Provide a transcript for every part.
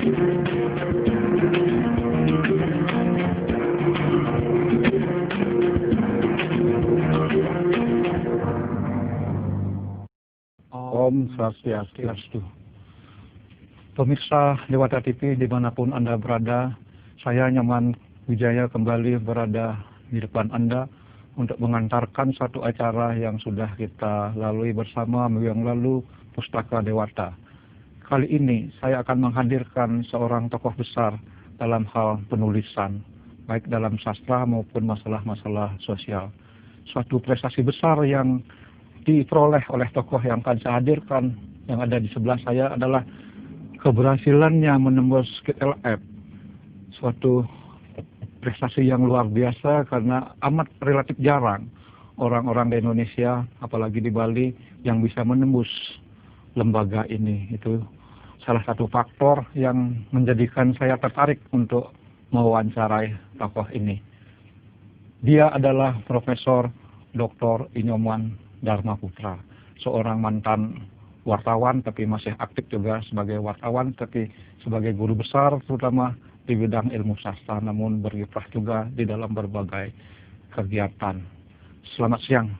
Om Swastiastu. Pemirsa Dewata TV dimanapun Anda berada, saya Nyoman Wijaya kembali berada di depan Anda untuk mengantarkan satu acara yang sudah kita lalui bersama minggu yang lalu, Pustaka Dewata. Kali ini saya akan menghadirkan seorang tokoh besar dalam hal penulisan, baik dalam sastra maupun masalah-masalah sosial. Suatu prestasi besar yang diperoleh oleh tokoh yang akan saya hadirkan yang ada di sebelah saya adalah keberhasilannya menembus KLF. Suatu prestasi yang luar biasa karena amat relatif jarang orang-orang di Indonesia, apalagi di Bali, yang bisa menembus lembaga ini. Itu salah satu faktor yang menjadikan saya tertarik untuk mewawancarai tokoh ini. Dia adalah Profesor Dr. Inyoman Dharmaputra, seorang mantan wartawan tapi masih aktif juga sebagai wartawan, tapi sebagai guru besar terutama di bidang ilmu sastra, namun berkiprah juga di dalam berbagai kegiatan. Selamat siang,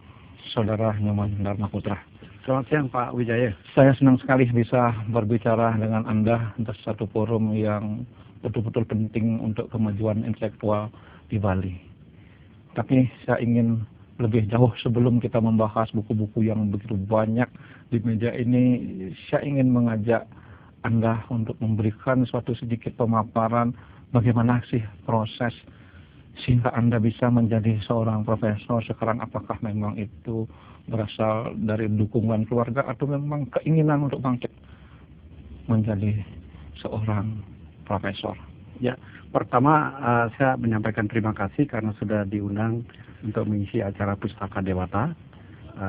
Saudara Inyoman Dharmaputra. Selamat siang Pak Wijaya. Saya senang sekali bisa berbicara dengan Anda untuk satu forum yang betul-betul penting untuk kemajuan intelektual di Bali. Tapi saya ingin lebih jauh sebelum kita membahas buku-buku yang begitu banyak di meja ini, saya ingin mengajak Anda untuk memberikan suatu sedikit pemaparan bagaimana sih proses sehingga Anda bisa menjadi seorang profesor sekarang. Apakah memang itu berasal dari dukungan keluarga atau memang keinginan untuk bangkit menjadi seorang profesor? Ya, pertama saya menyampaikan terima kasih karena sudah diundang untuk mengisi acara Pustaka Dewata,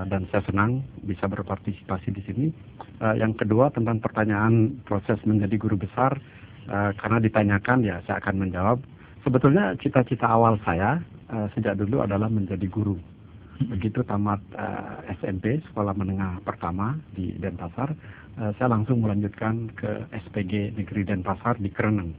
dan saya senang bisa berpartisipasi di sini. Yang kedua tentang pertanyaan proses menjadi guru besar, karena ditanyakan ya saya akan menjawab. Sebetulnya cita-cita awal saya sejak dulu adalah menjadi guru. Begitu tamat SMP, Sekolah Menengah Pertama di Denpasar, saya langsung melanjutkan ke SPG Negeri Denpasar di Kreneng.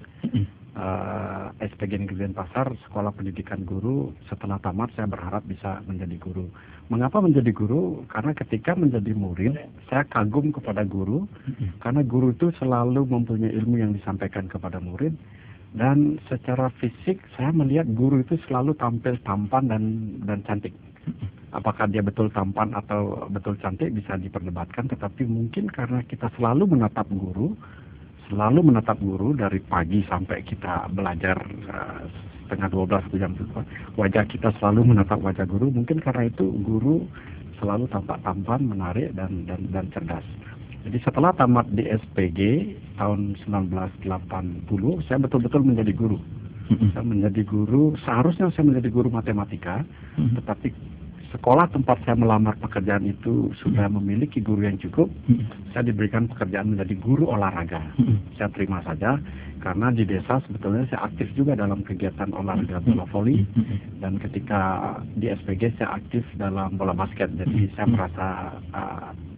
SPG Negeri Denpasar, Sekolah Pendidikan Guru. Setelah tamat saya berharap bisa menjadi guru. Mengapa menjadi guru? Karena ketika menjadi murid saya kagum kepada guru, karena guru itu selalu mempunyai ilmu yang disampaikan kepada murid, dan secara fisik saya melihat guru itu selalu tampil tampan dan cantik. Apakah dia betul tampan atau betul cantik bisa diperdebatkan, tetapi mungkin karena kita selalu menatap guru dari pagi sampai kita belajar setengah 12 jam, wajah kita selalu menatap wajah guru. Mungkin karena itu guru selalu tampak tampan, menarik dan cerdas. Jadi setelah tamat di SPG tahun 1980, saya betul-betul menjadi guru. Saya menjadi guru, seharusnya saya menjadi guru matematika, tetapi sekolah tempat saya melamar pekerjaan itu sudah memiliki guru yang cukup. Saya diberikan pekerjaan menjadi guru olahraga. Saya terima saja karena di desa sebetulnya saya aktif juga dalam kegiatan olahraga bola voli, dan ketika di SPG saya aktif dalam bola basket. Jadi saya merasa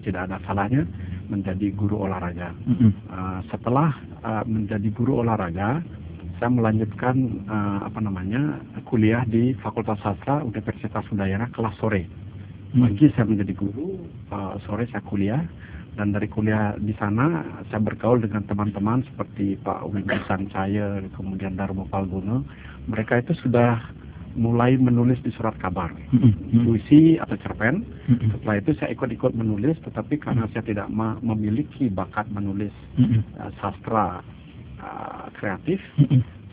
tidak ada salahnya menjadi guru olahraga. Setelah menjadi guru olahraga, saya melanjutkan kuliah di Fakultas Sastra Universitas Udayana kelas sore. Pagi saya menjadi guru, sore saya kuliah, dan dari kuliah di sana saya bergaul dengan teman-teman seperti Pak Winggi Sancaya, kemudian Darmo Palgono. Mereka itu sudah mulai menulis di surat kabar, puisi atau cerpen. Setelah itu saya ikut-ikut menulis, tetapi karena saya tidak memiliki bakat menulis sastra kreatif,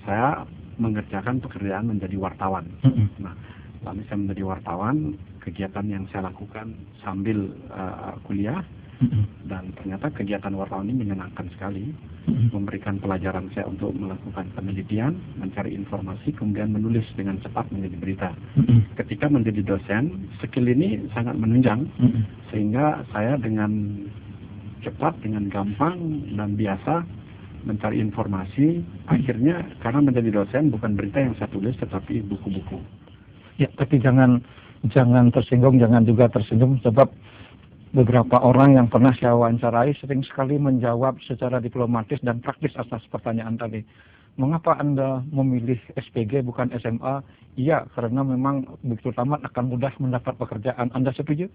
saya mengerjakan pekerjaan menjadi wartawan. Nah, lalu saya menjadi wartawan, kegiatan yang saya lakukan sambil kuliah, dan ternyata kegiatan wartawan ini menyenangkan sekali, memberikan pelajaran saya untuk melakukan penelitian, mencari informasi, kemudian menulis dengan cepat menjadi berita. Ketika menjadi dosen, skill ini sangat menunjang, sehingga saya dengan cepat, dengan gampang dan biasa mencari informasi. Akhirnya karena menjadi dosen bukan berita yang saya tulis tetapi buku-buku. Ya, tapi jangan tersinggung, jangan juga tersinggung, sebab beberapa orang yang pernah saya wawancarai sering sekali menjawab secara diplomatis dan praktis atas pertanyaan tadi. Mengapa Anda memilih SPG bukan SMA? Iya, karena memang begitu tamat akan mudah mendapat pekerjaan. Anda setuju?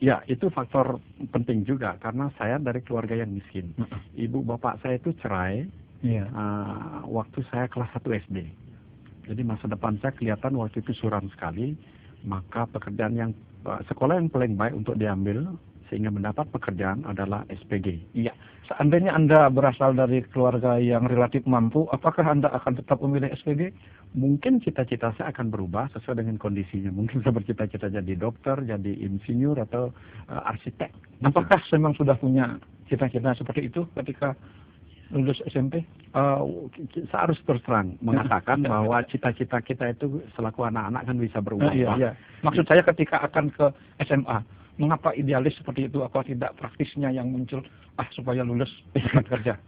Ya, itu faktor penting juga karena saya dari keluarga yang miskin. Ibu bapak saya itu cerai Iya. waktu saya kelas 1 SD. Jadi masa depan saya kelihatan waktu itu suram sekali. Maka pekerjaan yang sekolah yang paling baik untuk diambil sehingga mendapat pekerjaan adalah SPG. Iya. Seandainya Anda berasal dari keluarga yang relatif mampu, apakah Anda akan tetap memilih SPG? Mungkin cita-cita saya akan berubah sesuai dengan kondisinya. Mungkin saya bercita-cita jadi dokter, jadi insinyur atau arsitek. Apakah memang sudah punya cita-cita seperti itu ketika lulus SMP? Saya harus terus terang mengatakan bahwa cita-cita kita itu selaku anak-anak kan bisa berubah. Iya. Maksud saya ketika akan ke SMA, mengapa idealis seperti itu? Apa tidak praktisnya yang muncul? Supaya lulus kerja.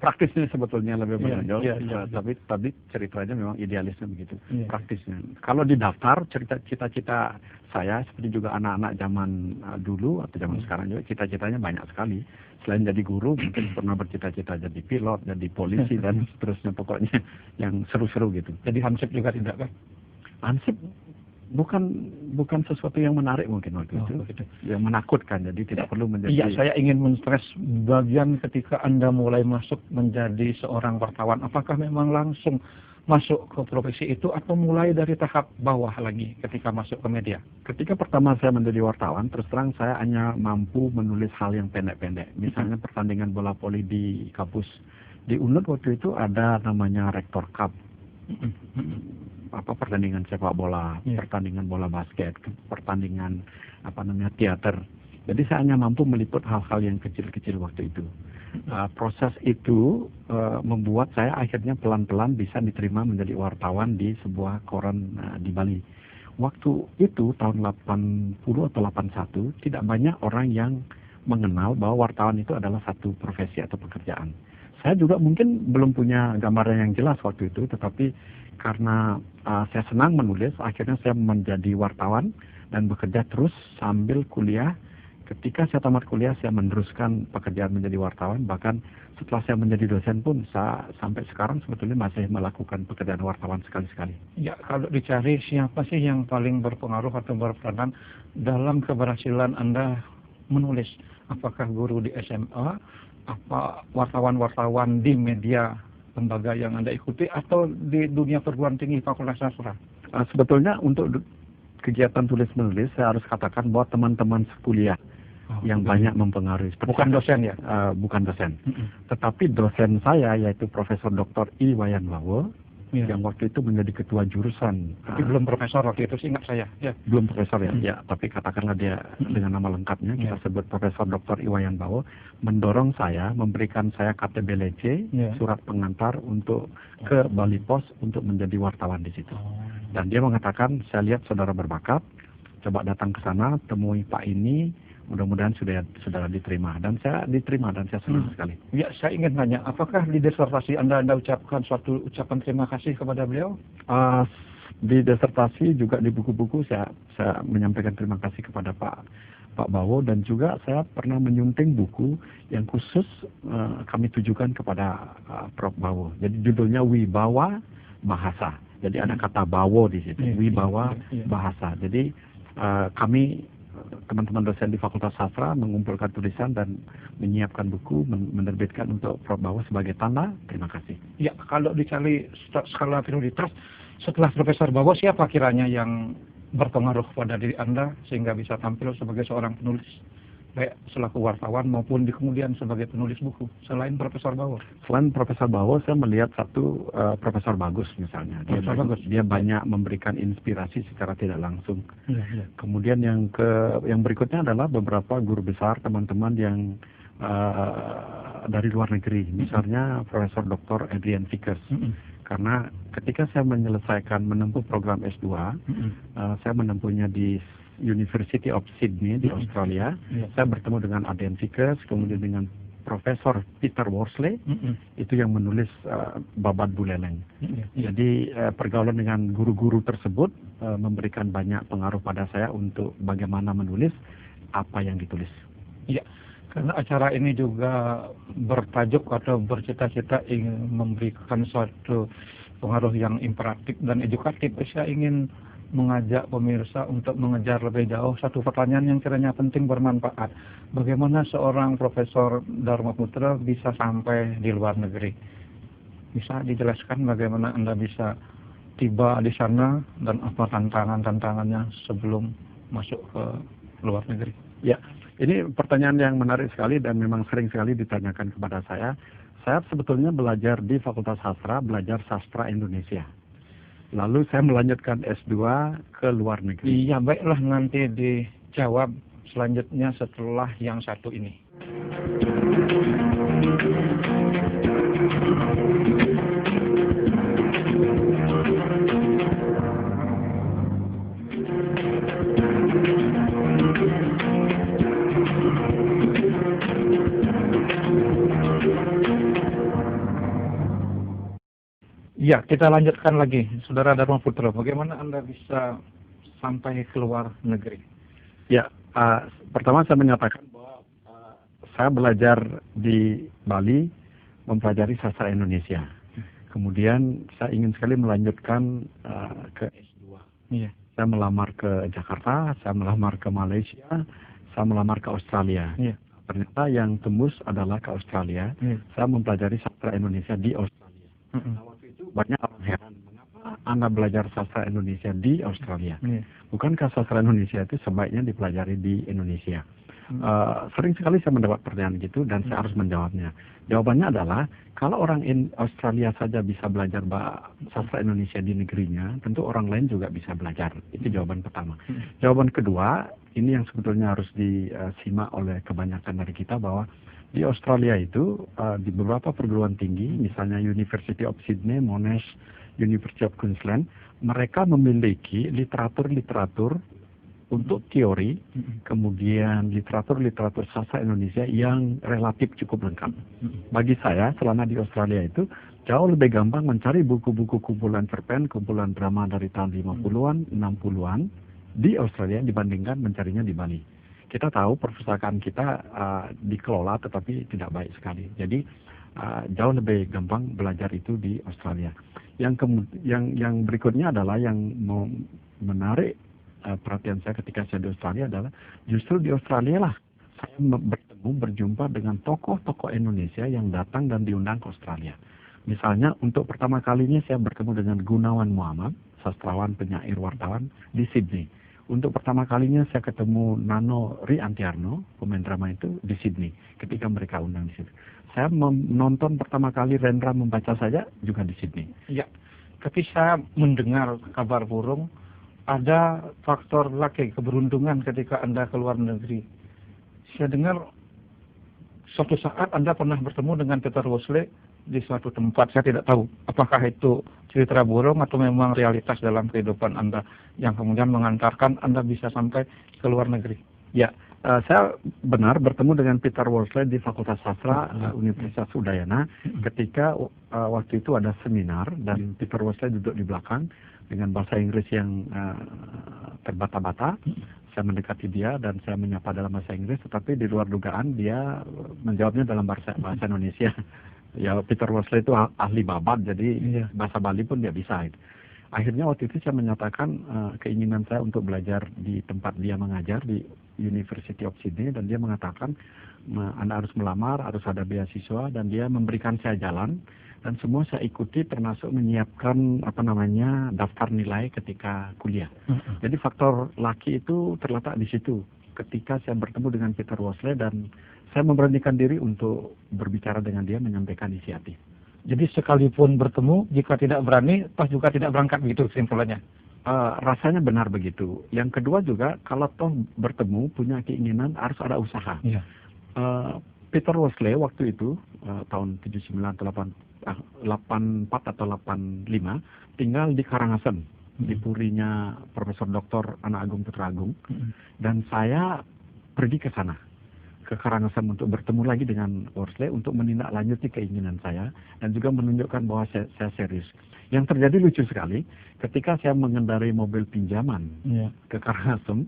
Praktisnya sebetulnya lebih menonjol. Iya. Tapi ceritanya memang idealisnya begitu. Iya. Praktisnya. Kalau di daftar cita-cita saya seperti juga anak-anak zaman dulu atau zaman sekarang juga cita-citanya banyak sekali. Selain jadi guru, mungkin pernah bercita-cita jadi pilot, jadi polisi dan seterusnya, pokoknya yang seru-seru gitu. Jadi hansip juga tidak kan? Hansip bukan sesuatu yang menarik mungkin waktu itu, Gitu. yang menakutkan, jadi tidak perlu menjadi. Iya, saya ingin men-stress bagian ketika Anda mulai masuk menjadi seorang wartawan. Apakah memang langsung masuk ke profesi itu atau mulai dari tahap bawah lagi ketika masuk ke media? Ketika pertama saya menjadi wartawan, terus terang saya hanya mampu menulis hal yang pendek-pendek. Misalnya pertandingan bola voli di kampus. Di UNUD waktu itu ada namanya Rektor Cup. Pertandingan sepak bola, pertandingan bola basket, pertandingan teater. Jadi saya hanya mampu meliput hal-hal yang kecil-kecil waktu itu. Proses itu membuat saya akhirnya pelan-pelan bisa diterima menjadi wartawan di sebuah koran di Bali. Waktu itu tahun 80 atau 81 tidak banyak orang yang mengenal bahwa wartawan itu adalah satu profesi atau pekerjaan. Saya juga mungkin belum punya gambaran yang jelas waktu itu, tetapi karena saya senang menulis, akhirnya saya menjadi wartawan dan bekerja terus sambil kuliah. Ketika saya tamat kuliah, saya meneruskan pekerjaan menjadi wartawan. Bahkan setelah saya menjadi dosen pun, saya sampai sekarang sebetulnya masih melakukan pekerjaan wartawan sekali-sekali. Ya, kalau dicari siapa sih yang paling berpengaruh atau berperan dalam keberhasilan Anda menulis? Apakah guru di SMA, apa wartawan-wartawan di media lembaga yang Anda ikuti, atau di dunia perguruan tinggi Fakultas Sastra? Sebetulnya untuk kegiatan tulis-menulis, saya harus katakan bahwa teman-teman sekuliah yang banyak mempengaruhi. Bukan dosen ya? Bukan dosen. Tetapi dosen saya yaitu Profesor Dr. I. Wayan Bawo, yang waktu itu menjadi ketua jurusan. Tapi belum profesor waktu itu, ingat saya. Ya. Belum profesor ya, ya. Tapi katakanlah dia dengan nama lengkapnya, kita sebut Profesor Dr. I. Wayan Bawo, mendorong saya, memberikan saya KTBLC, surat pengantar untuk ke Bali Pos untuk menjadi wartawan di situ. Dan dia mengatakan, saya lihat saudara berbakat, coba datang ke sana, temui Pak ini, mudah-mudahan sudah diterima. Dan saya diterima dan saya senang sekali. Ya, saya ingin tanya, apakah di disertasi Anda ucapkan suatu ucapan terima kasih kepada beliau? Di disertasi juga di buku-buku saya menyampaikan terima kasih kepada Pak Bawo, dan juga saya pernah menyunting buku yang khusus kami tujukan kepada Prof. Bawo. Jadi judulnya Wibawa Bahasa. Jadi ada kata Bawo di situ, Wibawa Bahasa. Jadi kami teman-teman dosen di Fakultas Sastra mengumpulkan tulisan dan menyiapkan buku, menerbitkan untuk Prof. Bawo sebagai tanda terima kasih. Ya, kalau dicari skala prioritas, setelah Profesor Bawo, siapa kiranya yang berpengaruh pada diri Anda sehingga bisa tampil sebagai seorang penulis, baik selaku wartawan maupun di kemudian sebagai penulis buku, selain Profesor Bawo? Selain Profesor Bawo, saya melihat satu Profesor Bagus misalnya. Dia banyak memberikan inspirasi secara tidak langsung. Kemudian yang berikutnya adalah beberapa guru besar, teman-teman yang dari luar negeri, misalnya Profesor Dr. Adrian Vickers. Karena ketika saya menempuh program S2, saya menempuhnya di University of Sydney di Australia. Saya bertemu dengan Adrian Vickers, kemudian dengan Profesor Peter Worsley, itu yang menulis Babat Buleleng. Jadi pergaulan dengan guru-guru tersebut memberikan banyak pengaruh pada saya untuk bagaimana menulis. apa yang ditulis. Ya, karena acara ini juga bertajuk atau bercita-cita ingin memberikan suatu pengaruh yang imperatif dan edukatif. Saya ingin mengajak pemirsa untuk mengejar lebih jauh satu pertanyaan yang kiranya penting, bermanfaat. Bagaimana seorang Profesor Dharma Putra bisa sampai di luar negeri? Bisa dijelaskan bagaimana Anda bisa tiba di sana dan apa tantangan-tantangannya sebelum masuk ke luar negeri? Ya, ini pertanyaan yang menarik sekali dan memang sering sekali ditanyakan kepada saya. Saya sebetulnya belajar di Fakultas Sastra, belajar sastra Indonesia. Lalu saya melanjutkan S2 ke luar negeri. Iya, baiklah, nanti dijawab selanjutnya setelah yang satu ini. Ya, kita lanjutkan lagi, Saudara Dharma Putra. Bagaimana Anda bisa sampai keluar negeri? Ya, pertama saya menyatakan bahwa saya belajar di Bali, mempelajari sastra Indonesia. Kemudian saya ingin sekali melanjutkan ke S2. Iya. Saya melamar ke Jakarta, saya melamar ke Malaysia, saya melamar ke Australia. Iya. Ternyata yang tembus adalah ke Australia. Iya. Saya mempelajari sastra Indonesia di Australia. Nah, waktu itu banyak orang heran, mengapa Anda belajar sastra Indonesia di Australia? Iya. Bukankah sastra Indonesia itu sebaiknya dipelajari di Indonesia? Sering sekali saya mendapat pertanyaan gitu dan saya harus menjawabnya. Jawabannya adalah, kalau orang Australia saja bisa belajar sastra Indonesia di negerinya, tentu orang lain juga bisa belajar. Itu jawaban pertama. Jawaban kedua, ini yang sebetulnya harus disimak oleh kebanyakan dari kita, bahwa di Australia itu di beberapa perguruan tinggi, misalnya University of Sydney, Monash, University of Queensland, mereka memiliki literatur-literatur untuk teori, kemudian literatur-literatur sastra Indonesia yang relatif cukup lengkap. Bagi saya, selama di Australia itu, jauh lebih gampang mencari buku-buku kumpulan cerpen, kumpulan drama dari tahun 50-an, 60-an di Australia dibandingkan mencarinya di Bali. Kita tahu perpustakaan kita dikelola tetapi tidak baik sekali. Jadi jauh lebih gampang belajar itu di Australia. Yang berikutnya adalah yang menarik perhatian saya ketika saya di Australia adalah justru di Australia lah saya berjumpa dengan tokoh-tokoh Indonesia yang datang dan diundang ke Australia. Misalnya untuk pertama kalinya saya bertemu dengan Gunawan Muhammad, sastrawan, penyair, wartawan di Sydney. Untuk pertama kalinya saya ketemu Nano Riantiarno, pemain drama itu di Sydney ketika mereka undang di situ. Saya menonton pertama kali Rendra Membaca Saja juga di Sydney. Ya, tapi saya mendengar kabar burung, ada faktor lagi keberuntungan ketika Anda keluar negeri. Saya dengar suatu saat Anda pernah bertemu dengan Peter Wosley di suatu tempat. Saya tidak tahu apakah itu cerita burung atau memang realitas dalam kehidupan Anda yang kemudian mengantarkan Anda bisa sampai ke luar negeri. Ya, saya benar bertemu dengan Peter Wosley di Fakultas Sastra Universitas Udayana ketika waktu itu ada seminar dan Peter Wosley duduk di belakang dengan bahasa Inggris yang terbata-bata. Saya mendekati dia dan saya menyapa dalam bahasa Inggris, tetapi di luar dugaan dia menjawabnya dalam bahasa Indonesia. Ya, Peter Wosley itu ahli babat, jadi bahasa Bali pun dia bisa. Akhirnya waktu itu saya menyatakan keinginan saya untuk belajar di tempat dia mengajar di University of Sydney, dan dia mengatakan Anda harus melamar, harus ada beasiswa, dan dia memberikan saya jalan. Dan semua saya ikuti, termasuk menyiapkan daftar nilai ketika kuliah. Jadi faktor laki itu terletak di situ. Ketika saya bertemu dengan Peter Wosley dan saya memberanikan diri untuk berbicara dengan dia, menyampaikan isi hati. Jadi sekalipun bertemu, jika tidak berani, toh juga tidak berangkat, begitu kesimpulannya. Rasanya benar begitu. Yang kedua juga, kalau toh bertemu, punya keinginan, harus ada usaha. Iya. Peter Wosley waktu itu, tahun 84 atau 85, tinggal di Karangasem, di purinya Profesor Dr. Anak Agung Putra Agung. Dan saya pergi ke sana, ke Karangasem, untuk bertemu lagi dengan Wosley untuk menindaklanjuti keinginan saya dan juga menunjukkan bahwa saya serius. Yang terjadi lucu sekali, ketika saya mengendarai mobil pinjaman ke Karangasem,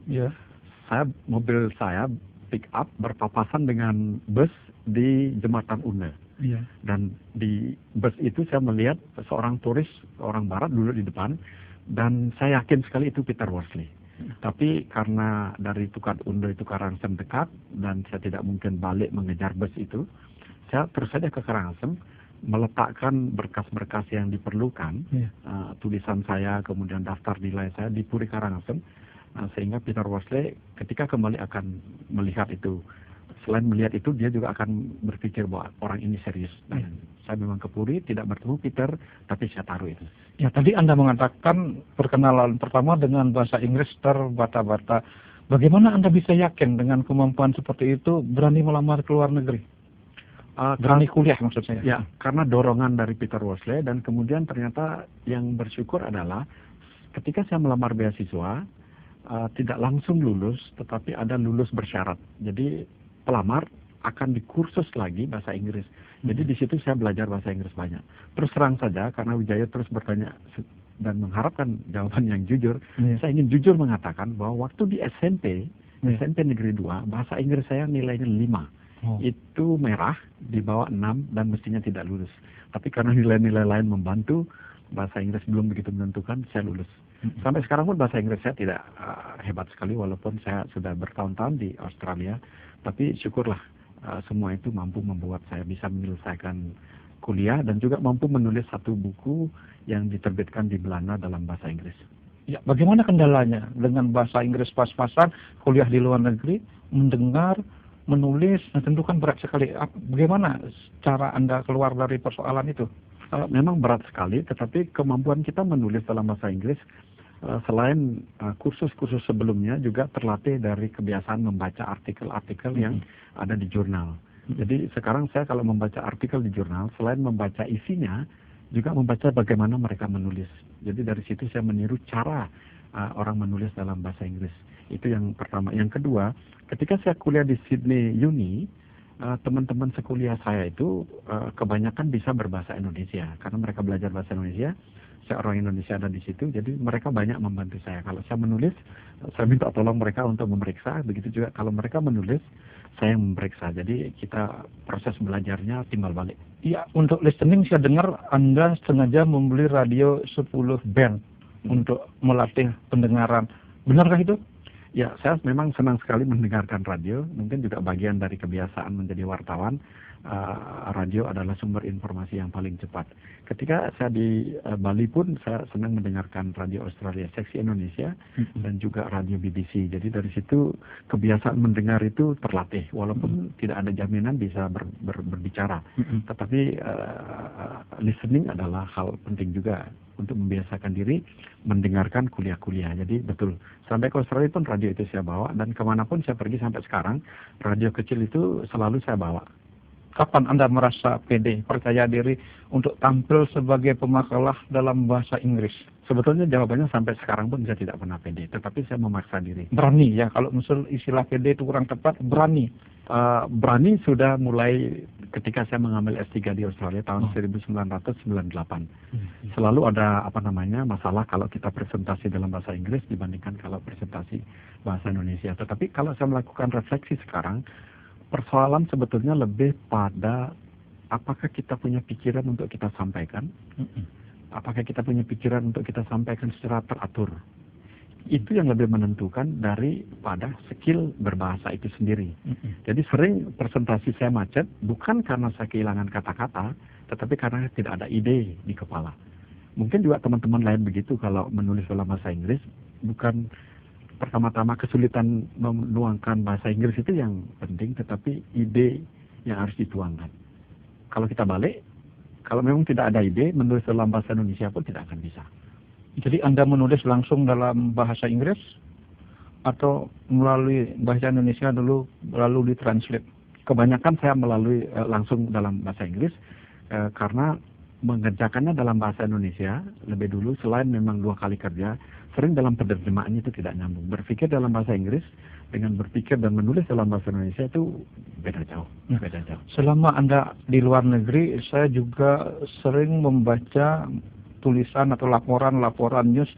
mobil saya pick up berpapasan dengan bus di jembatan Une. Iya. Dan di bus itu saya melihat seorang turis, orang barat duduk di depan, dan saya yakin sekali itu Peter Worsley. Tapi karena dari Tukad Unde itu Karangasem dekat, dan saya tidak mungkin balik mengejar bus itu, saya terus saja ke Karangasem, meletakkan berkas-berkas yang diperlukan, tulisan saya, kemudian daftar nilai saya di Puri Karangasem, sehingga Peter Worsley ketika kembali akan melihat itu, selain melihat itu dia juga akan berpikir bahwa orang ini serius. Dan saya memang ke Puri tidak bertemu Peter, tapi saya taruh itu. Ya, tadi Anda mengatakan perkenalan pertama dengan bahasa Inggris terbata-bata. Bagaimana Anda bisa yakin dengan kemampuan seperti itu berani melamar ke luar negeri? Berani kuliah maksud saya. Ya, karena dorongan dari Peter Worsley, dan kemudian ternyata yang bersyukur adalah ketika saya melamar beasiswa, tidak langsung lulus, tetapi ada lulus bersyarat. Jadi pelamar akan dikursus lagi bahasa Inggris. Jadi di situ saya belajar bahasa Inggris banyak. Terus terang saja, karena Wijaya terus bertanya dan mengharapkan jawaban yang jujur, saya ingin jujur mengatakan bahwa waktu di SMP Negeri 2, bahasa Inggris saya nilainya 5. Itu merah, di bawah 6, dan mestinya tidak lulus. Tapi karena nilai-nilai lain membantu, bahasa Inggris belum begitu menentukan, saya lulus. Sampai sekarang pun bahasa Inggris saya tidak hebat sekali, walaupun saya sudah bertahun-tahun di Australia. Tapi syukurlah semua itu mampu membuat saya bisa menyelesaikan kuliah dan juga mampu menulis satu buku yang diterbitkan di Belanda dalam bahasa Inggris. Ya, bagaimana kendalanya dengan bahasa Inggris pas-pasan, kuliah di luar negeri, mendengar, menulis, nah tentu kan berat sekali. Bagaimana cara Anda keluar dari persoalan itu? Memang berat sekali, tetapi kemampuan kita menulis dalam bahasa Inggris selain kursus-kursus sebelumnya juga terlatih dari kebiasaan membaca artikel-artikel yang ada di jurnal. Jadi sekarang saya kalau membaca artikel di jurnal, selain membaca isinya, juga membaca bagaimana mereka menulis. Jadi dari situ saya meniru cara orang menulis dalam bahasa Inggris. Itu yang pertama. Yang kedua, ketika saya kuliah di Sydney Uni, teman-teman sekuliah saya itu kebanyakan bisa berbahasa Indonesia karena mereka belajar bahasa Indonesia. Saya orang Indonesia ada di situ, jadi mereka banyak membantu saya. Kalau saya menulis, saya minta tolong mereka untuk memeriksa. Begitu juga kalau mereka menulis, saya yang memeriksa. Jadi kita proses belajarnya timbal balik. Iya, untuk listening saya dengar Anda sengaja membeli radio 10 band untuk melatih pendengaran. Benarkah itu? Ya, saya memang senang sekali mendengarkan radio. Mungkin juga bagian dari kebiasaan menjadi wartawan. Radio adalah sumber informasi yang paling cepat. Ketika saya di Bali pun saya senang mendengarkan radio Australia, Seksi Indonesia, dan juga radio BBC. Jadi dari situ kebiasaan mendengar itu terlatih, walaupun tidak ada jaminan bisa berbicara. Tetapi listening adalah hal penting juga untuk membiasakan diri mendengarkan kuliah-kuliah. Jadi betul, sampai ke Australia pun radio itu saya bawa, dan kemanapun saya pergi sampai sekarang, radio kecil itu selalu saya bawa. Kapan Anda merasa pede, percaya diri untuk tampil sebagai pemakalah dalam bahasa Inggris? Sebetulnya jawabannya sampai sekarang pun saya tidak pernah pede, tetapi saya memaksa diri. Berani ya, kalau misal istilah pede itu kurang tepat, berani. Berani sudah mulai ketika saya mengambil S3 di Australia tahun 1998. Selalu ada masalah kalau kita presentasi dalam bahasa Inggris dibandingkan kalau presentasi bahasa Indonesia. Tetapi kalau saya melakukan refleksi sekarang, persoalan sebetulnya lebih pada apakah kita punya pikiran untuk kita sampaikan, apakah kita punya pikiran untuk kita sampaikan secara teratur. Itu yang lebih menentukan daripada skill berbahasa itu sendiri. Jadi sering presentasi saya macet bukan karena saya kehilangan kata-kata, tetapi karena tidak ada ide di kepala. Mungkin juga teman-teman lain begitu kalau menulis dalam bahasa Inggris, bukan pertama-tama kesulitan menuangkan bahasa Inggris itu yang penting, tetapi ide yang harus dituangkan. Kalau kita balik, kalau memang tidak ada ide, menulis dalam bahasa Indonesia pun tidak akan bisa. Jadi Anda menulis langsung dalam bahasa Inggris atau melalui bahasa Indonesia dulu lalu ditranslate? Kebanyakan saya melalui langsung dalam bahasa Inggris karena mengerjakannya dalam bahasa Indonesia lebih dulu, selain memang 2 kali kerja, sering dalam penerjemahannya itu tidak nyambung. Berpikir dalam bahasa Inggris dengan berpikir dan menulis dalam bahasa Indonesia itu beda jauh. Selama Anda di luar negeri, saya juga sering membaca tulisan atau laporan news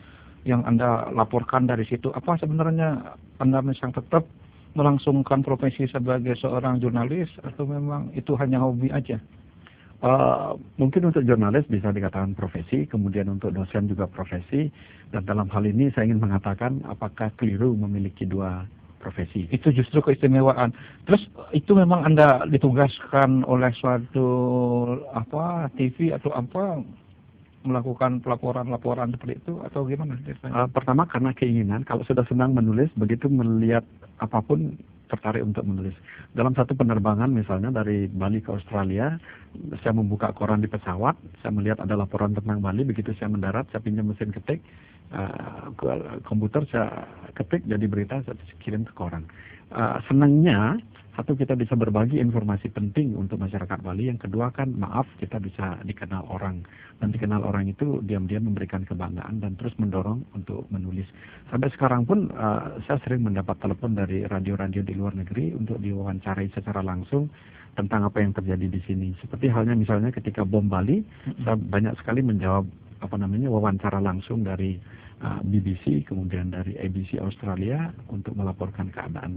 yang Anda laporkan dari situ. Apa sebenarnya Anda memang tetap melangsungkan profesi sebagai seorang jurnalis atau memang itu hanya hobi aja? Mungkin untuk jurnalis bisa dikatakan profesi, kemudian untuk dosen juga profesi, dan dalam hal ini saya ingin mengatakan apakah keliru memiliki dua profesi. Itu justru keistimewaan. Terus itu memang Anda ditugaskan oleh suatu TV atau apa melakukan pelaporan-laporan seperti itu atau gimana? Pertama karena keinginan, kalau sudah senang menulis, begitu melihat apapun tertarik untuk menulis. Dalam satu penerbangan misalnya dari Bali ke Australia, saya membuka koran di pesawat, saya melihat ada laporan tentang Bali, begitu saya mendarat, saya pinjam mesin ketik, ke komputer saya ketik jadi berita, saya kirim ke koran. Senangnya, satu kita bisa berbagi informasi penting untuk masyarakat Bali, yang kedua kan maaf kita bisa dikenal orang, dan dikenal orang itu diam-diam memberikan kebanggaan dan terus mendorong untuk menulis. Sampai sekarang pun saya sering mendapat telepon dari radio-radio di luar negeri untuk diwawancarai secara langsung tentang apa yang terjadi di sini. Seperti halnya misalnya ketika bom Bali, saya banyak sekali menjawab wawancara langsung dari BBC, kemudian dari ABC Australia untuk melaporkan keadaan.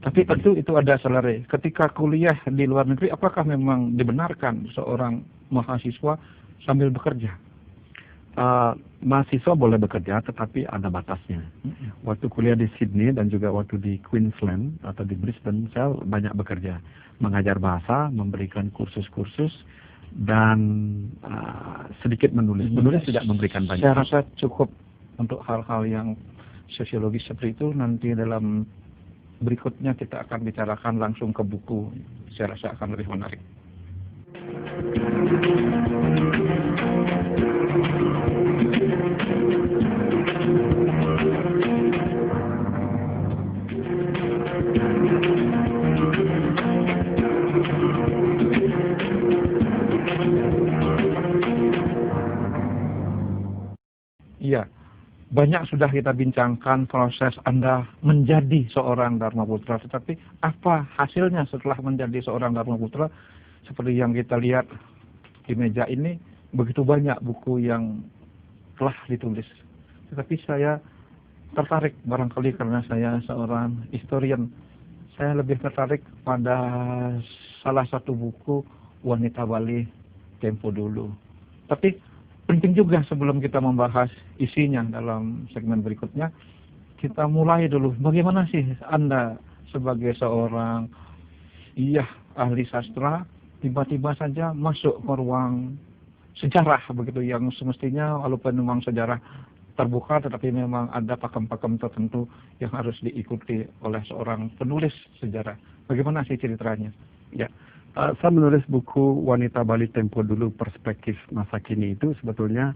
Tapi tentu itu ada selera. Ketika kuliah di luar negeri, apakah memang dibenarkan seorang mahasiswa sambil bekerja? Mahasiswa boleh bekerja, tetapi ada batasnya. Waktu kuliah di Sydney dan juga waktu di Queensland atau di Brisbane, saya banyak bekerja, mengajar bahasa, memberikan kursus-kursus, dan sedikit menulis. Menulis tidak memberikan banyak. Saya rasa cukup untuk hal-hal yang sosiologis seperti itu. Nanti dalam berikutnya kita akan bicarakan langsung ke buku. Saya rasa akan lebih menarik. Iya, banyak sudah kita bincangkan proses Anda menjadi seorang Dharma Putra, tetapi apa hasilnya setelah menjadi seorang Dharma Putra? Seperti yang kita lihat di meja ini, begitu banyak buku yang telah ditulis. Tetapi saya tertarik, barangkali karena saya seorang historian, saya lebih tertarik pada salah satu buku Wanita Bali Tempo Dulu. Tapi penting juga sebelum kita membahas isinya dalam segmen berikutnya, kita mulai dulu. Bagaimana sih Anda sebagai seorang ahli sastra, tiba-tiba saja masuk ke ruang sejarah begitu, yang semestinya walaupun memang sejarah terbuka, tetapi memang ada pakem-pakem tertentu yang harus diikuti oleh seorang penulis sejarah. Bagaimana sih ceritanya? Ya. Saya menulis buku Wanita Bali Tempo Dulu Perspektif Masa Kini itu sebetulnya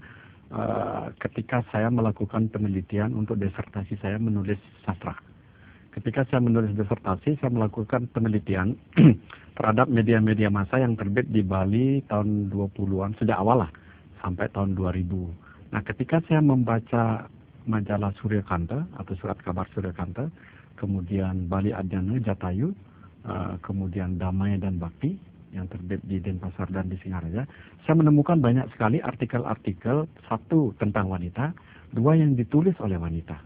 ketika saya melakukan penelitian untuk disertasi saya menulis sastra. Ketika saya menulis disertasi, saya melakukan penelitian terhadap media-media massa yang terbit di Bali tahun 20-an, sejak awal lah, sampai tahun 2000. Nah, ketika saya membaca majalah Surya Kanta atau surat kabar Surya Kanta, kemudian Bali Adyana Jatayu, kemudian Damai dan Bakti yang terbit di Denpasar dan di Singaraja, saya menemukan banyak sekali artikel-artikel, satu tentang wanita, dua yang ditulis oleh wanita.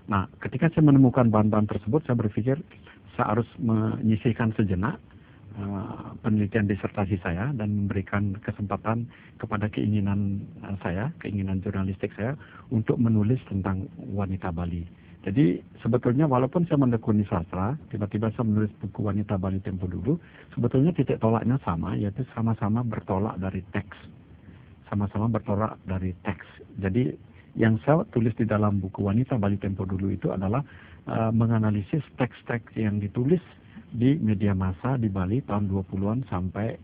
Nah, ketika saya menemukan bahan-bahan tersebut, saya berpikir saya harus menyisihkan sejenak penelitian disertasi saya dan memberikan kesempatan kepada keinginan saya, keinginan jurnalistik saya untuk menulis tentang wanita Bali. Jadi sebetulnya walaupun saya menekuni sastra, tiba-tiba saya menulis buku Wanita Bali Tempo Dulu, sebetulnya titik tolaknya sama, yaitu sama-sama bertolak dari teks. Sama-sama bertolak dari teks. Jadi yang saya tulis di dalam buku Wanita Bali Tempo Dulu itu adalah menganalisis teks-teks yang ditulis di media massa di Bali tahun 20-an sampai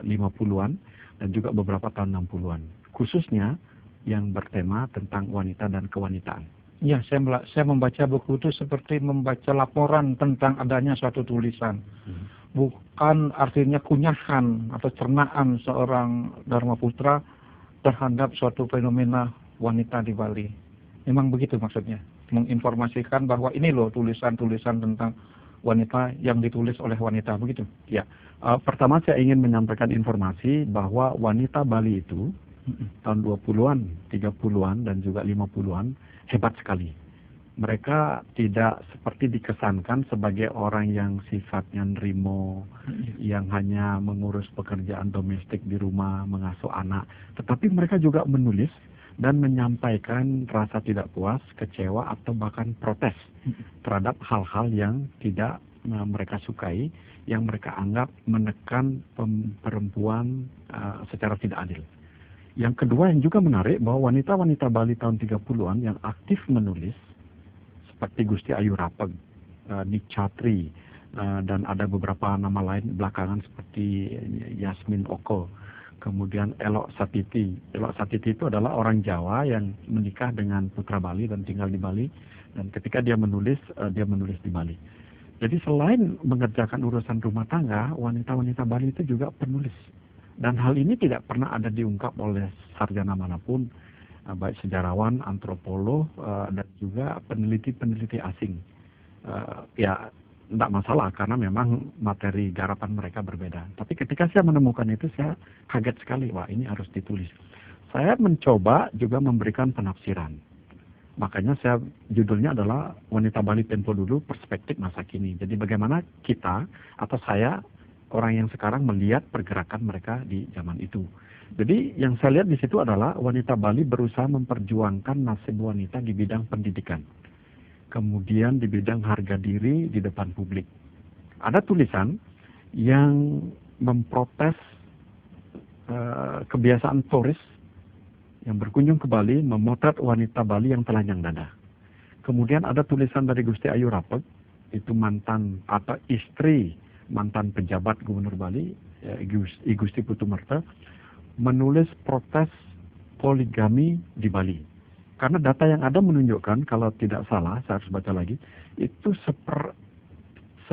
50-an dan juga beberapa tahun 60-an. Khususnya yang bertema tentang wanita dan kewanitaan. Ya, saya membaca buku itu seperti membaca laporan tentang adanya suatu tulisan. Bukan artinya kunyahan atau cernaan seorang Dharma Putra terhadap suatu fenomena wanita di Bali. Memang begitu maksudnya. Menginformasikan bahwa ini loh tulisan-tulisan tentang wanita yang ditulis oleh wanita, begitu? Ya, pertama saya ingin menyampaikan informasi bahwa wanita Bali itu tahun 20-an, 30-an, dan juga 50-an hebat sekali. mereka tidak seperti dikesankan sebagai orang yang sifatnya nerimo, yang hanya mengurus pekerjaan domestik di rumah, mengasuh anak. Tetapi mereka juga menulis dan menyampaikan rasa tidak puas, kecewa, atau bahkan protes terhadap hal-hal yang tidak mereka sukai, yang mereka anggap menekan perempuan secara tidak adil. Yang kedua yang juga menarik, bahwa wanita-wanita Bali tahun 30-an yang aktif menulis, seperti Gusti Ayu Rapeg, Nik Chatri, dan ada beberapa nama lain belakangan seperti Yasmin Oko, kemudian Elok Satiti. Elok Satiti itu adalah orang Jawa yang menikah dengan putra Bali dan tinggal di Bali, dan ketika dia menulis di Bali. Jadi selain mengerjakan urusan rumah tangga, wanita-wanita Bali itu juga penulis. Dan hal ini tidak pernah ada diungkap oleh sarjana manapun, baik sejarawan, antropolog, dan juga peneliti-peneliti asing. Ya, tidak masalah karena memang materi garapan mereka berbeda. Tapi ketika saya menemukan itu, saya kaget sekali, wah ini harus ditulis. Saya mencoba juga memberikan penafsiran. Makanya judulnya adalah Wanita Bali Tempo Dulu, Perspektif Masa Kini. Jadi bagaimana kita atau saya, orang yang sekarang melihat pergerakan mereka di zaman itu. Jadi yang saya lihat di situ adalah wanita Bali berusaha memperjuangkan nasib wanita di bidang pendidikan. Kemudian di bidang harga diri di depan publik. Ada tulisan yang memprotes kebiasaan turis yang berkunjung ke Bali, memotret wanita Bali yang telanjang dada. Kemudian ada tulisan dari Gusti Ayu Rapeg, itu mantan atau istri mantan pejabat Gubernur Bali, I Gusti Putu Merta, menulis protes poligami di Bali. Karena data yang ada menunjukkan, kalau tidak salah, saya harus baca lagi, itu 33%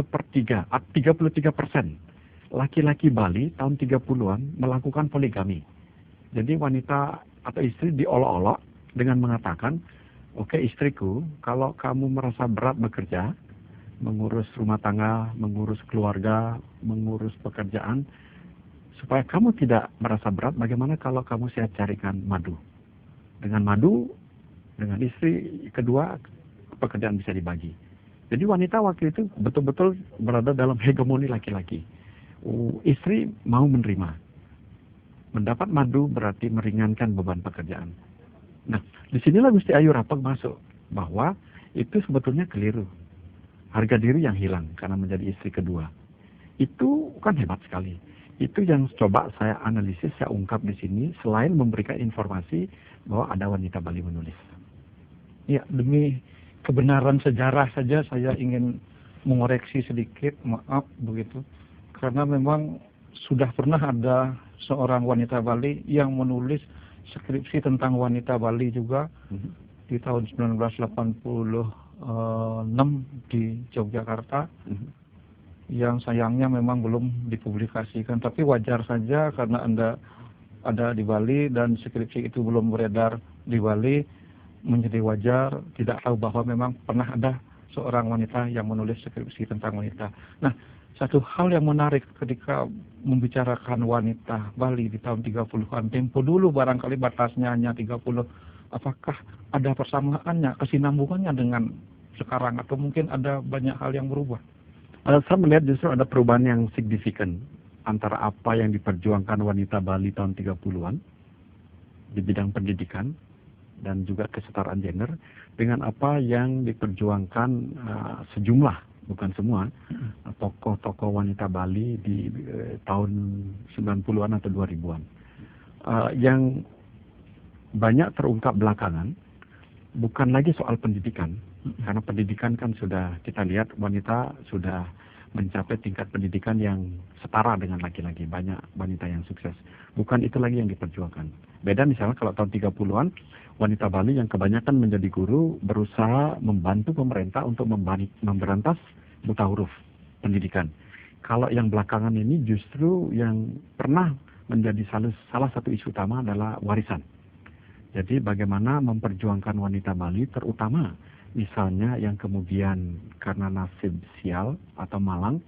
laki-laki Bali tahun 30-an melakukan poligami. Jadi wanita atau istri diolok-olok dengan mengatakan, oke istriku, kalau kamu merasa berat bekerja, mengurus rumah tangga, mengurus keluarga, mengurus pekerjaan, supaya kamu tidak merasa berat, bagaimana kalau kamu saya carikan madu? Dengan madu, dengan istri kedua, pekerjaan bisa dibagi. Jadi wanita waktu itu betul-betul berada dalam hegemoni laki-laki. Istri mau menerima. Mendapat madu berarti meringankan beban pekerjaan. Nah, disinilah Gusti Ayu Rapeg masuk. Bahwa itu sebetulnya keliru. Harga diri yang hilang karena menjadi istri kedua. Itu kan hebat sekali. Itu yang coba saya analisis, saya ungkap di sini, selain memberikan informasi bahwa ada wanita Bali menulis. Ya, demi kebenaran sejarah saja saya ingin mengoreksi sedikit, maaf begitu. Karena memang sudah pernah ada seorang wanita Bali yang menulis skripsi tentang wanita Bali juga di tahun 1986 di Yogyakarta. Yang sayangnya memang belum dipublikasikan, tapi wajar saja karena Anda ada di Bali dan skripsi itu belum beredar di Bali, menjadi wajar tidak tahu bahwa memang pernah ada seorang wanita yang menulis skripsi tentang wanita. Nah, satu hal yang menarik ketika membicarakan wanita Bali di tahun 30-an, tempo dulu barangkali batasnya hanya 30, apakah ada persamaannya, kesinambungannya dengan sekarang, atau mungkin ada banyak hal yang berubah? Saya melihat justru ada perubahan yang signifikan antara apa yang diperjuangkan wanita Bali tahun 30-an di bidang pendidikan dan juga kesetaraan gender dengan apa yang diperjuangkan sejumlah, bukan semua, tokoh-tokoh wanita Bali di tahun 90-an atau 2000-an. Yang banyak terungkap belakangan bukan lagi soal pendidikan. Karena pendidikan kan sudah kita lihat wanita sudah mencapai tingkat pendidikan yang setara dengan laki-laki. Banyak wanita yang sukses. Bukan itu lagi yang diperjuangkan. Beda misalnya kalau tahun 30-an, wanita Bali yang kebanyakan menjadi guru berusaha membantu pemerintah untuk memberantas buta huruf pendidikan. Kalau yang belakangan ini justru yang pernah menjadi salah satu isu utama adalah warisan. Jadi bagaimana memperjuangkan wanita Bali terutama misalnya yang kemudian karena nasib sial atau malang,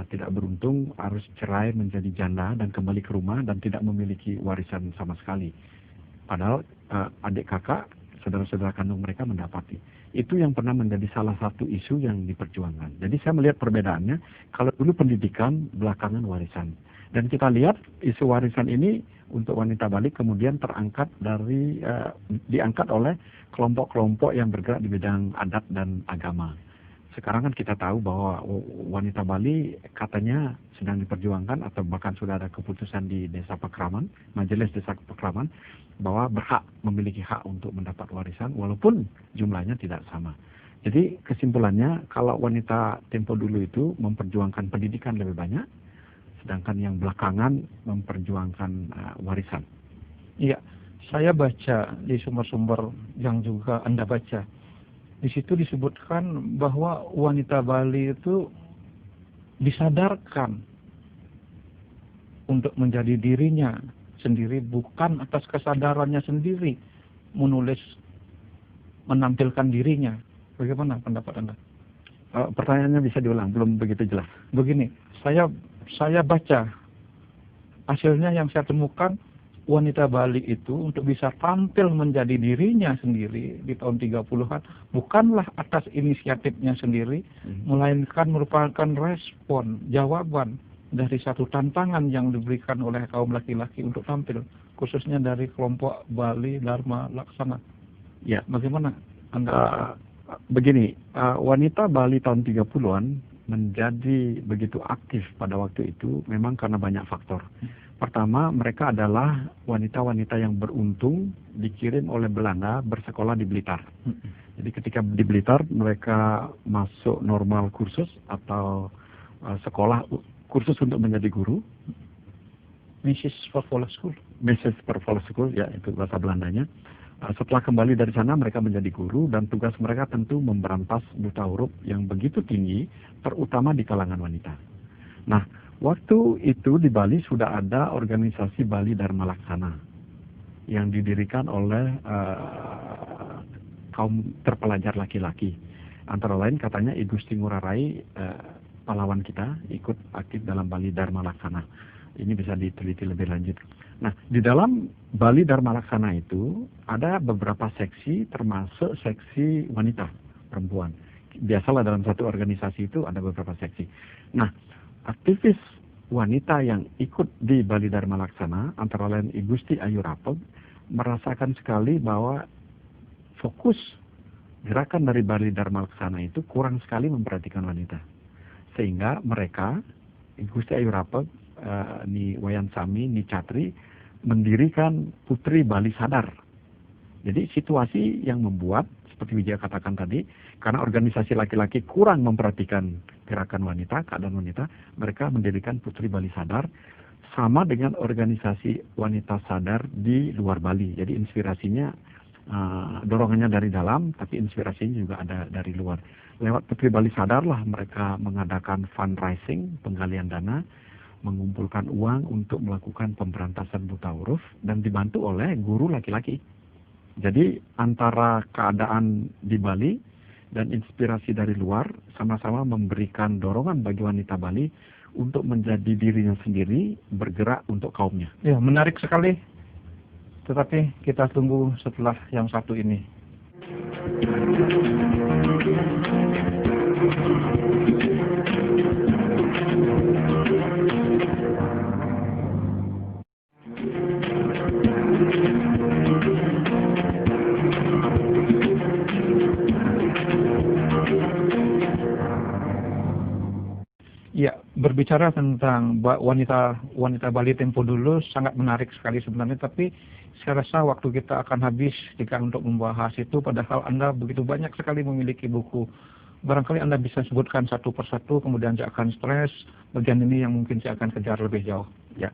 tidak beruntung, harus cerai menjadi janda dan kembali ke rumah dan tidak memiliki warisan sama sekali. Padahal adik kakak saudara-saudara kandung mereka mendapati. Itu yang pernah menjadi salah satu isu yang diperjuangkan. Jadi saya melihat perbedaannya, kalau dulu pendidikan, belakangan warisan. Dan kita lihat isu warisan ini untuk wanita Bali kemudian diangkat oleh kelompok-kelompok yang bergerak di bidang adat dan agama. Sekarang kan kita tahu bahwa wanita Bali katanya sedang diperjuangkan atau bahkan sudah ada keputusan di Desa Pakraman, Majelis Desa Pakraman, bahwa berhak memiliki hak untuk mendapat warisan walaupun jumlahnya tidak sama. Jadi kesimpulannya kalau wanita tempo dulu itu memperjuangkan pendidikan lebih banyak, sedangkan yang belakangan memperjuangkan warisan. Iya, saya baca di sumber-sumber yang juga Anda baca. Di situ disebutkan bahwa wanita Bali itu disadarkan untuk menjadi dirinya sendiri, bukan atas kesadarannya sendiri menampilkan dirinya. Bagaimana pendapat Anda? Pertanyaannya bisa diulang, belum begitu jelas. Begini, saya baca hasilnya yang saya temukan, wanita Bali itu untuk bisa tampil menjadi dirinya sendiri di tahun 30-an bukanlah atas inisiatifnya sendiri, melainkan merupakan respon, jawaban dari satu tantangan yang diberikan oleh kaum laki-laki untuk tampil, khususnya dari kelompok Bali Dharma Laksana. Ya, bagaimana Anda? Begini, wanita Bali tahun 30-an menjadi begitu aktif pada waktu itu memang karena banyak faktor. Pertama, mereka adalah wanita-wanita yang beruntung dikirim oleh Belanda bersekolah di Blitar. Jadi ketika di Blitar mereka masuk normal kursus atau sekolah kursus untuk menjadi guru. Mrs. Vervolle School. Mrs. Vervolle School, ya itu bahasa Belandanya. Setelah kembali dari sana mereka menjadi guru dan tugas mereka tentu memberantas buta huruf yang begitu tinggi, terutama di kalangan wanita. Nah, waktu itu di Bali sudah ada organisasi Bali Dharma Laksana yang didirikan oleh kaum terpelajar laki-laki. Antara lain katanya I Gusti Ngurah Rai, pahlawan kita, ikut aktif dalam Bali Dharma Laksana. Ini bisa diteliti lebih lanjut. Nah, di dalam Bali Dharma Laksana itu ada beberapa seksi, termasuk seksi wanita, perempuan. Biasalah dalam satu organisasi itu ada beberapa seksi. Nah, aktivis wanita yang ikut di Bali Dharma Laksana, antara lain I Gusti Ayu Rapog, merasakan sekali bahwa fokus gerakan dari Bali Dharma Laksana itu kurang sekali memperhatikan wanita. Sehingga mereka, I Gusti Ayu Rapog, Ni Wayan Sami, Ni Catri, mendirikan Putri Bali Sadar. Jadi situasi yang membuat, seperti Wijaya katakan tadi, karena organisasi laki-laki kurang memperhatikan gerakan wanita, keadaan wanita, mereka mendirikan Putri Bali Sadar, sama dengan organisasi wanita sadar di luar Bali. Jadi inspirasinya, dorongannya dari dalam, tapi inspirasinya juga ada dari luar. Lewat Putri Bali Sadar lah mereka mengadakan fundraising, penggalian dana, mengumpulkan uang untuk melakukan pemberantasan buta huruf dan dibantu oleh guru laki-laki. Jadi antara keadaan di Bali dan inspirasi dari luar sama-sama memberikan dorongan bagi wanita Bali untuk menjadi dirinya sendiri, bergerak untuk kaumnya. Ya, menarik sekali. Tetapi kita tunggu setelah yang satu ini. Ya, berbicara tentang wanita Bali tempo dulu sangat menarik sekali sebenarnya, tapi saya rasa waktu kita akan habis jika untuk membahas itu, padahal Anda begitu banyak sekali memiliki buku. Barangkali Anda bisa sebutkan satu persatu, kemudian saya akan stres bagian ini yang mungkin saya akan kejar lebih jauh. Ya,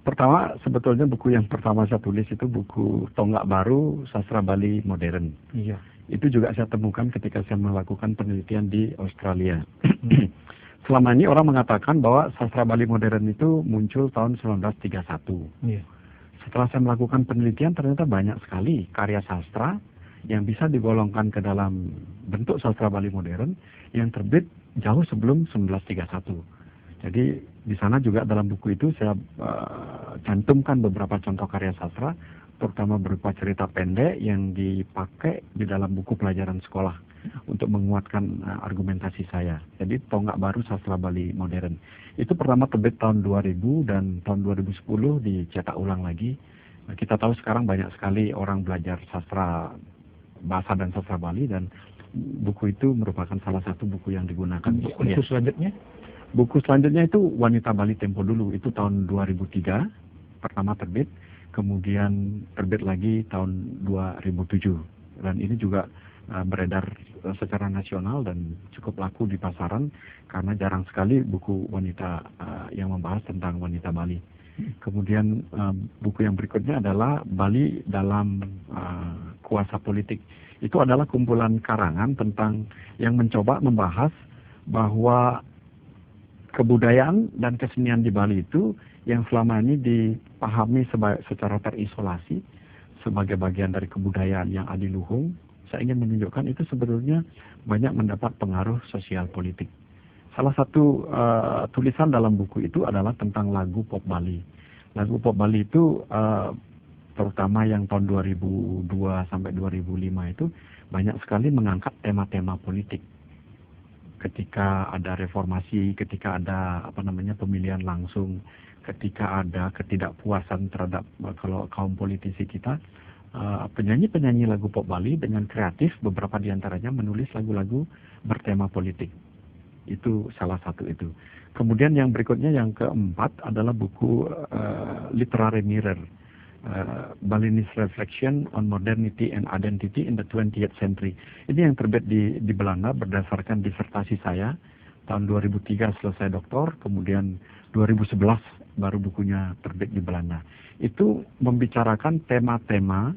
pertama sebetulnya buku yang pertama saya tulis itu buku Tonggak Baru Sastra Bali Modern. Iya. Itu juga saya temukan ketika saya melakukan penelitian di Australia. Selama ini orang mengatakan bahwa sastra Bali modern itu muncul tahun 1931. Iya. Setelah saya melakukan penelitian ternyata banyak sekali karya sastra yang bisa digolongkan ke dalam bentuk sastra Bali modern yang terbit jauh sebelum 1931. Jadi di sana juga dalam buku itu saya cantumkan beberapa contoh karya sastra, terutama berupa cerita pendek yang dipakai di dalam buku pelajaran sekolah untuk menguatkan argumentasi saya. Jadi Tonggak Baru Sastra Bali Modern. Itu pertama terbit tahun 2000 dan tahun 2010 dicetak ulang lagi. Kita tahu sekarang banyak sekali orang belajar sastra bahasa dan sastra Bali, dan buku itu merupakan salah satu buku yang digunakan. Buku selanjutnya? Buku selanjutnya itu Wanita Bali Tempo Dulu. Itu tahun 2003 pertama terbit, kemudian terbit lagi tahun 2007. Dan ini juga beredar secara nasional dan cukup laku di pasaran karena jarang sekali buku wanita yang membahas tentang wanita Bali. Kemudian buku yang berikutnya adalah Bali dalam Kuasa Politik. Itu adalah kumpulan karangan tentang yang mencoba membahas bahwa kebudayaan dan kesenian di Bali itu yang selama ini dipahami secara terisolasi sebagai bagian dari kebudayaan yang adiluhung. Saya ingin menunjukkan itu sebetulnya banyak mendapat pengaruh sosial politik. Salah satu tulisan dalam buku itu adalah tentang lagu pop Bali. Lagu pop Bali itu terutama yang tahun 2002 sampai 2005 itu banyak sekali mengangkat tema-tema politik. Ketika ada reformasi, ketika ada pemilihan langsung, ketika ada ketidakpuasan terhadap kalau kaum politisi kita, penyanyi-penyanyi lagu pop Bali dengan kreatif beberapa diantaranya menulis lagu-lagu bertema politik. Itu salah satu itu. Kemudian yang berikutnya yang keempat adalah buku Literary Mirror, Balinese Reflection on Modernity and Identity in the 20th Century. Ini yang terbit di Belanda berdasarkan disertasi saya. Tahun 2003 selesai doktor, kemudian 2011 baru bukunya terbit di Belanda. Itu membicarakan tema-tema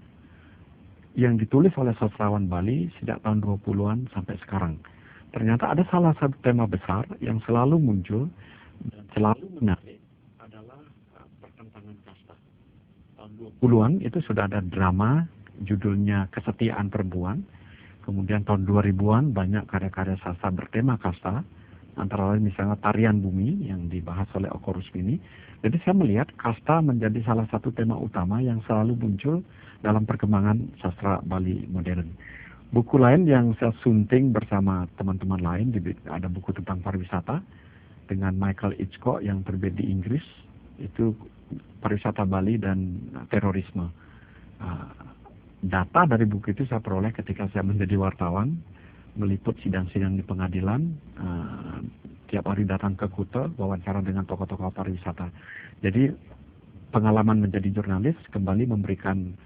yang ditulis oleh sastrawan Bali sejak tahun 20-an sampai sekarang. Ternyata ada salah satu tema besar yang selalu muncul dan selalu menarik adalah pertentangan kasta. Tahun 20-an itu sudah ada drama judulnya Kesetiaan Perempuan. Kemudian tahun 2000-an banyak karya-karya sastra bertema kasta, antara lain misalnya Tarian Bumi yang dibahas oleh Oko Rusmini. Jadi saya melihat kasta menjadi salah satu tema utama yang selalu muncul dalam perkembangan sastra Bali modern. Buku lain yang saya sunting bersama teman-teman lain, ada buku tentang pariwisata dengan Michael Hitchcock yang terbit di Inggris, itu pariwisata Bali dan terorisme. Data dari buku itu saya peroleh ketika saya menjadi wartawan, meliput sidang-sidang di pengadilan, tiap hari datang ke Kuta, wawancara dengan tokoh-tokoh pariwisata. Jadi pengalaman menjadi jurnalis kembali memberikan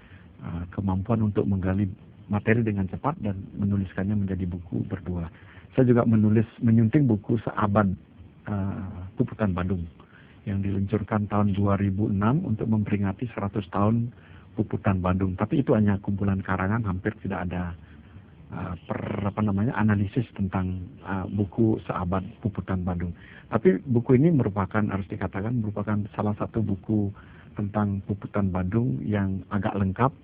kemampuan untuk menggali materi dengan cepat dan menuliskannya menjadi buku berdua. Saya juga menyunting buku Seabad Puputan Badung yang diluncurkan tahun 2006 untuk memperingati 100 tahun Puputan Badung. Tapi itu hanya kumpulan karangan, hampir tidak ada analisis tentang buku Seabad Puputan Badung. Tapi buku ini harus dikatakan merupakan salah satu buku tentang Puputan Badung yang agak lengkap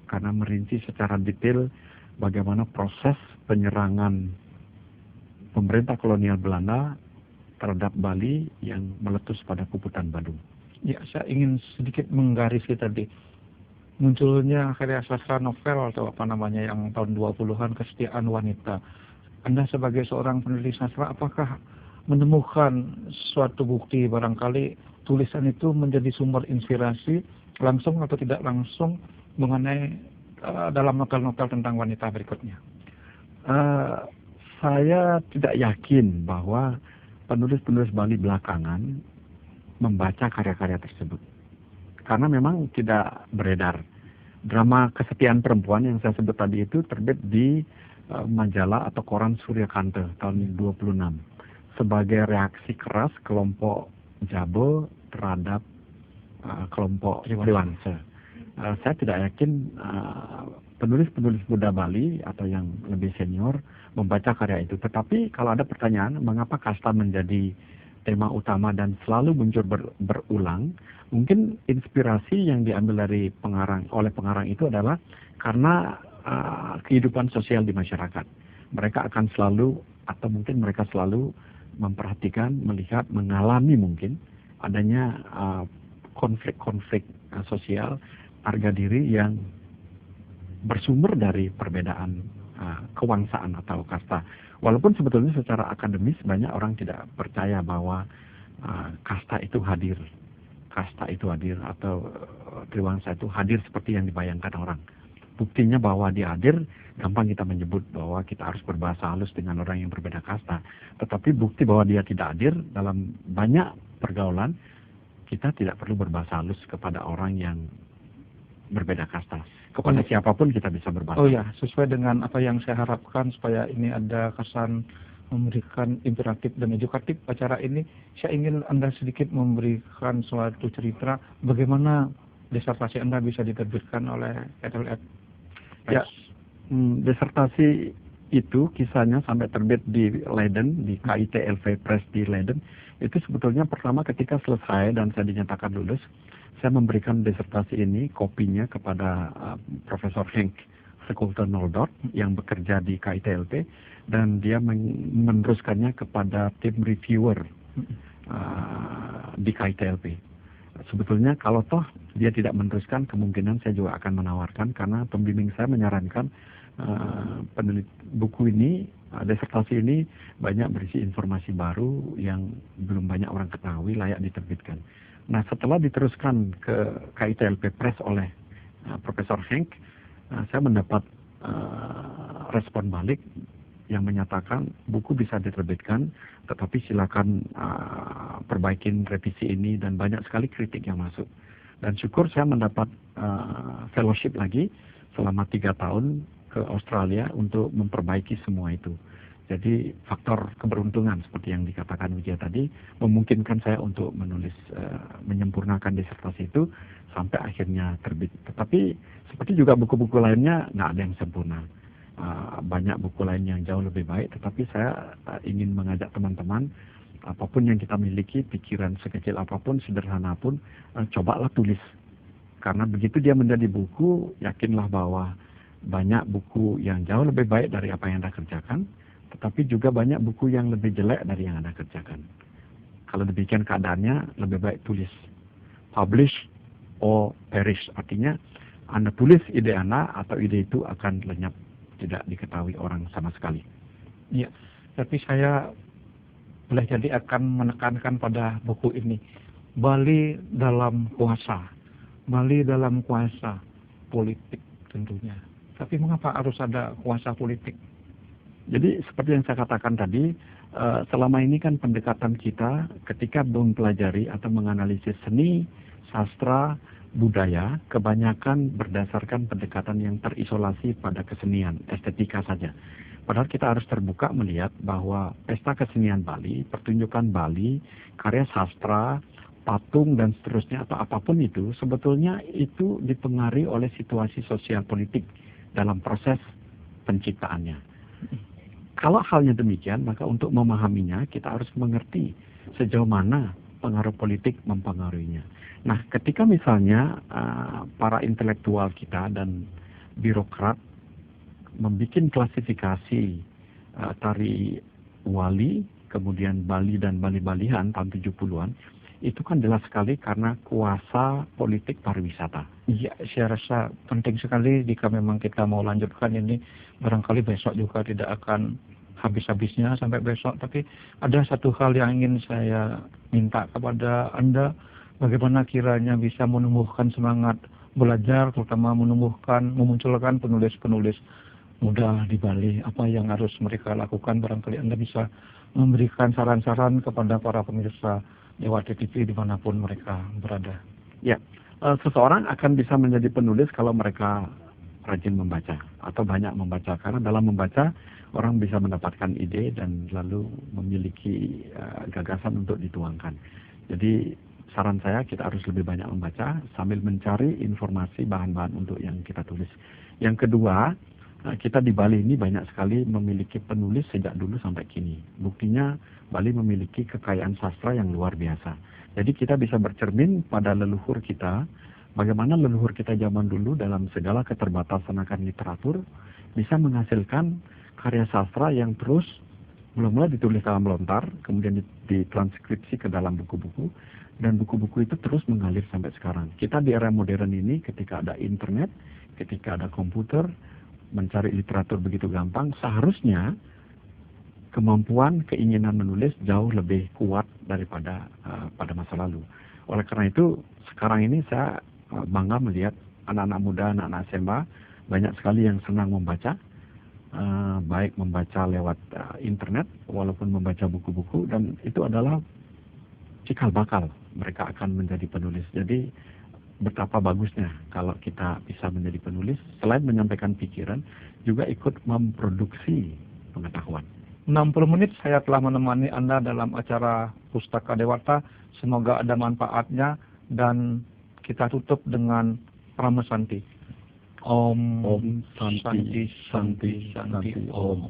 karena merinci secara detail bagaimana proses penyerangan pemerintah kolonial Belanda terhadap Bali yang meletus pada Puputan Badung. Ya, saya ingin sedikit menggariskan tadi munculnya karya sastra novel atau yang tahun 20-an, Kesetiaan Wanita. Anda sebagai seorang penulis sastra, apakah menemukan suatu bukti barangkali tulisan itu menjadi sumber inspirasi langsung atau tidak langsung mengenai dalam novel-novel tentang wanita berikutnya? Saya tidak yakin bahwa penulis-penulis Bali belakangan membaca karya-karya tersebut. Karena memang tidak beredar. Drama Kesetiaan Perempuan yang saya sebut tadi itu terbit di majalah atau koran Surya Kanta tahun 26 sebagai reaksi keras kelompok Jabo terhadap kelompok Triwangsa. Saya tidak yakin penulis-penulis muda Bali atau yang lebih senior membaca karya itu. Tetapi kalau ada pertanyaan mengapa kasta menjadi tema utama dan selalu muncul berulang, mungkin inspirasi yang diambil dari oleh pengarang itu adalah karena kehidupan sosial di masyarakat. Mereka akan selalu atau mungkin mereka selalu memperhatikan, melihat, mengalami mungkin adanya konflik-konflik sosial harga diri yang bersumber dari perbedaan kewangsaan atau kasta. Walaupun sebetulnya secara akademis banyak orang tidak percaya bahwa kasta itu hadir atau triwangsa itu hadir seperti yang dibayangkan orang. Buktinya bahwa dia hadir, gampang kita menyebut bahwa kita harus berbahasa halus dengan orang yang berbeda kasta. Tetapi bukti bahwa dia tidak hadir dalam banyak pergaulan, kita tidak perlu berbahasa halus kepada orang yang berbeda kasta. Kepada siapapun kita bisa berbahasa. Oh ya, sesuai dengan apa yang saya harapkan supaya ini ada kesan memberikan interaktif dan edukatif acara ini, saya ingin Anda sedikit memberikan suatu cerita bagaimana disertasi Anda bisa diterbitkan oleh KTLF. Ya, disertasi itu kisahnya sampai terbit di Leiden, di KITLV Press di Leiden. Itu sebetulnya pertama ketika selesai dan saya dinyatakan lulus, saya memberikan disertasi ini, kopinya kepada Profesor Henk Skulter-Noldort yang bekerja di KITLP, dan dia meneruskannya kepada tim reviewer di KITLP. Sebetulnya kalau toh dia tidak meneruskan, kemungkinan saya juga akan menawarkan, karena pembimbing saya menyarankan buku ini, disertasi ini banyak berisi informasi baru yang belum banyak orang ketahui, layak diterbitkan. Nah, setelah diteruskan ke KITLP Press oleh Profesor Henk, saya mendapat respon balik yang menyatakan buku bisa diterbitkan, tetapi silakan perbaikin revisi ini, dan banyak sekali kritik yang masuk. Dan syukur saya mendapat fellowship lagi selama 3 tahun ke Australia untuk memperbaiki semua itu. Jadi faktor keberuntungan seperti yang dikatakan Wijaya tadi memungkinkan saya untuk menulis, menyempurnakan disertasi itu sampai akhirnya terbit. Tetapi seperti juga buku-buku lainnya nggak ada yang sempurna. Banyak buku lain yang jauh lebih baik, tetapi saya ingin mengajak teman-teman, apapun yang kita miliki, pikiran sekecil apapun, sederhana pun, cobalah tulis. Karena begitu dia menjadi buku, yakinlah bahwa banyak buku yang jauh lebih baik dari apa yang Anda kerjakan, tetapi juga banyak buku yang lebih jelek dari yang Anda kerjakan. Kalau demikian keadaannya, lebih baik tulis. Publish or perish, artinya Anda tulis ide Anda, atau ide itu akan lenyap, tidak diketahui orang sama sekali. Iya, tapi saya boleh jadi akan menekankan pada buku ini. Bali dalam kuasa. Bali dalam kuasa politik tentunya. Tapi mengapa harus ada kuasa politik? Jadi seperti yang saya katakan tadi, selama ini kan pendekatan kita ketika mempelajari atau menganalisis seni, sastra, budaya, kebanyakan berdasarkan pendekatan yang terisolasi pada kesenian, estetika saja. Padahal kita harus terbuka melihat bahwa pesta kesenian Bali, pertunjukan Bali, karya sastra, patung dan seterusnya atau apapun itu, sebetulnya itu dipengaruhi oleh situasi sosial politik dalam proses penciptaannya. Kalau halnya demikian, maka untuk memahaminya kita harus mengerti sejauh mana pengaruh politik mempengaruhinya. Nah, ketika misalnya para intelektual kita dan birokrat membuat klasifikasi tari wali, kemudian Bali dan Bali-Balihan tahun 70-an, itu kan jelas sekali karena kuasa politik pariwisata. Iya, saya rasa penting sekali jika memang kita mau lanjutkan ini, barangkali besok juga tidak akan habis-habisnya sampai besok, tapi ada satu hal yang ingin saya minta kepada Anda, bagaimana kiranya bisa menumbuhkan semangat belajar, terutama memunculkan penulis-penulis muda di Bali. Apa yang harus mereka lakukan? Barangkali Anda bisa memberikan saran-saran kepada para pemirsa Dewa TV dimanapun mereka berada. Ya, seseorang akan bisa menjadi penulis kalau mereka rajin membaca atau banyak membaca, karena dalam membaca orang bisa mendapatkan ide dan lalu memiliki gagasan untuk dituangkan. Jadi saran saya, kita harus lebih banyak membaca sambil mencari informasi bahan-bahan untuk yang kita tulis. Yang kedua, kita di Bali ini banyak sekali memiliki penulis sejak dulu sampai kini. Buktinya Bali memiliki kekayaan sastra yang luar biasa. Jadi kita bisa bercermin pada leluhur kita, bagaimana leluhur kita zaman dulu dalam segala keterbatasan akan literatur bisa menghasilkan karya sastra yang terus Mula-mula ditulis dalam lontar, kemudian ditranskripsi ke dalam buku-buku, dan buku-buku itu terus mengalir sampai sekarang. Kita di era modern ini, ketika ada internet, ketika ada komputer, mencari literatur begitu gampang, seharusnya kemampuan, keinginan menulis jauh lebih kuat daripada pada masa lalu. Oleh karena itu, sekarang ini saya bangga melihat anak-anak muda, anak-anak SMA, banyak sekali yang senang membaca, baik membaca lewat internet, walaupun membaca buku-buku, dan itu adalah cikal bakal mereka akan menjadi penulis. Jadi betapa bagusnya kalau kita bisa menjadi penulis, selain menyampaikan pikiran, juga ikut memproduksi pengetahuan. 60 menit saya telah menemani Anda dalam acara Pustaka Dewata. Semoga ada manfaatnya, dan kita tutup dengan Pramesanti. Om, Om Santi, Santi, Santi, Om.